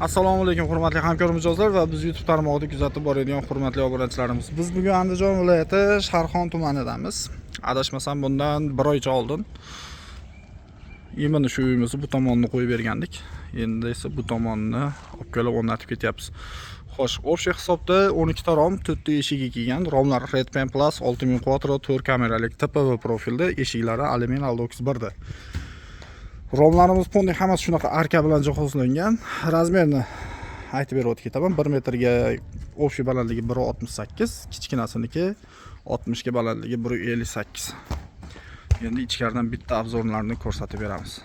Assalomu alaykum hurmatli hamkor mijozlar va biz YouTube tarmog'ida kuzatib boradigan hurmatli obunachilarimiz. Biz bugun Andijon viloyati Sharxon tumanidamiz. Adashmasam bundan 1 oycha oldin Yemini shu uyimizni bu tomonni qo'yib bergandik. Endi esa bu tomonni olib kelib o'rnatib ketyapmiz. Xo'sh, общий hisobda 12 ta rom, 4 ta eshigi kelgan. Romlar Redpen Plus 6000 Quattro 4 kameralik TPV profilda, eshiklari alyumin aldoks 1 da. Romlarimiz pondek hammasi shunaqa arka bilan jihozlangan. Razmerni aytib berib ketaman. 1 metrga общий balandligi 1.68, kichkinasiniki 60 ga balandligi 1.58. Endi ichkaridan bitta obzorlarini ko'rsatib beramiz.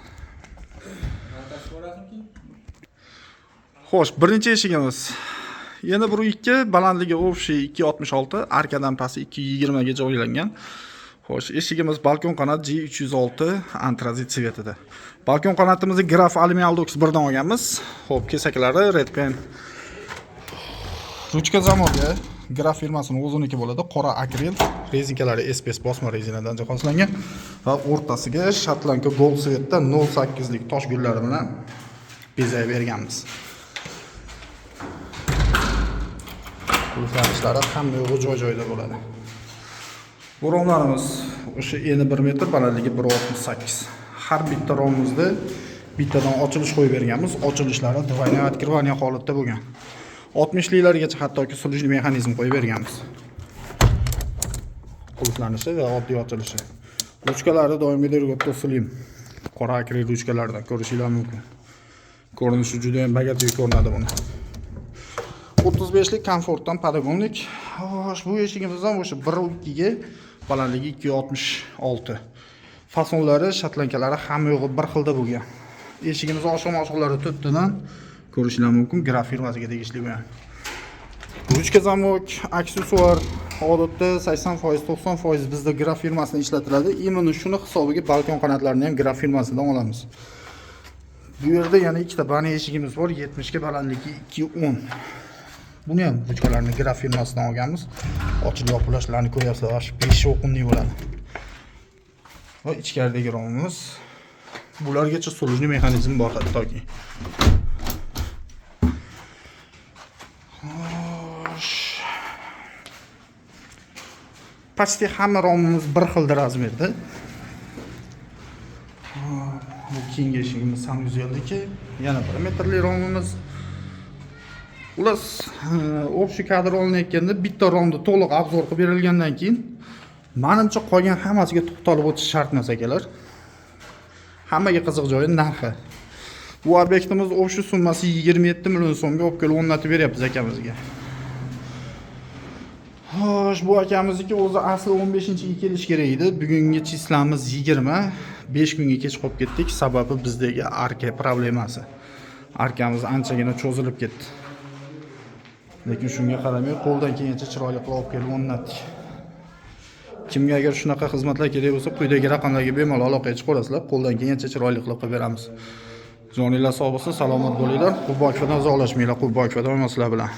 Xo'sh, birinchi eshigimiz. Endi 1.2, balandligi общий 2.66, arkadan pasti 2.20 ga joylangan. Xo'sh, eshigimiz balkon qanot G306 antrazit svetida. Balkon qanotimizni graf alyumin aldoks 1 dan olganmiz. Xo'p, kesaklari Redpen. Ruchka zamorga graf firmasining o'ziniki bo'ladi. Qora akril, rezinkalari SPS bosma rezinadan jihozlangan va o'rtasiga Shotlanka Gold Svetda 08 lik tosh gullari bilan bezayib berganmiz. Qulflanishlari hamma yo'g'i joy-joyida bo'ladi. Bu romlarimiz o'sha eni 1 metr, balandligi 1.68. Har bitta romimizda bittadan ochilish qo'yib berganmiz. Ochilishlari двойное открывание holatda bo'lgan. 60 liklargacha hattoki sulujli mexanizm qo'yib berganmiz. Qulflanishi va oddiy ochilishi. Ruchkalari doimgidek Slim qora akril ruchkalardan ko'rishingiz mumkin. Ko'rinishi juda ham bagatsiz ko'rinadi buni. 35 lik komfortdan pedagonlik. Xo'sh, bu eshigimiz ham o'sha 1.2 ga balandligi 2.66. Fasonlari, shotlankalari hamma yo'g'i bir xilda bo'lgan. Eshigimiz oshiq-oshiqlari 4 tadan ko'rishingiz mumkin. Graf firmasiga tegishli bo'lgan. Ruchka zamok, aksessuar odatda 80%, 90% bizda graf firmasidan ishlatiladi. Imini shuni hisobiga balkon qanotlarini ham graf firmasidan olamiz. Bu yerda yana ikkita bani eshigimiz bor, 70 ga balandligi 2.10. Buni ham ruchkalarni graf firmasidan olganmiz. Ochilib yopilishlarni ko'ryapsizlar, 5 o'qimli bo'ladi. Va ichkaridagi romimiz bulargacha sulujli mexanizm bor hattoki. Почти hamma romimiz bir xil razmerda. Bu keyingi eshigimiz ham 150 yana 1 metrli romimiz. Ular общий kadr olinayotganda bitta romda to'liq obzor qilib berilgandan keyin menimcha qolgan hammasiga to'xtalib o'tish shart emas akalar. Hammaga qiziq joyi narxi. Bu obyektimiz общий summasi 27 million so'mga olib kelib o'rnatib beryapmiz akamizga. Xo'sh, bu akamizniki o'zi asli 15-ga kelish kerak edi. Bugungi chislamiz 20, 5 kunga kech qolib ketdik. Sababi bizdagi arka problemasi. Arkamiz anchagina cho'zilib ketdi. Lekin shunga qaramay qo'ldan kelgancha chiroyli qilib olib kelib o'rnatdik. Kimga agar shunaqa xizmatlar kerak bo'lsa, quyidagi raqamlarga bemalol aloqaga chiqib olasizlar. Qo'ldan kelgancha chiroyli qilib beramiz. Joninglar sog' bo'lsin, salomat bo'linglar. Qurbon uzoqlashmanglar, Qurbon doimo sizlar bilan.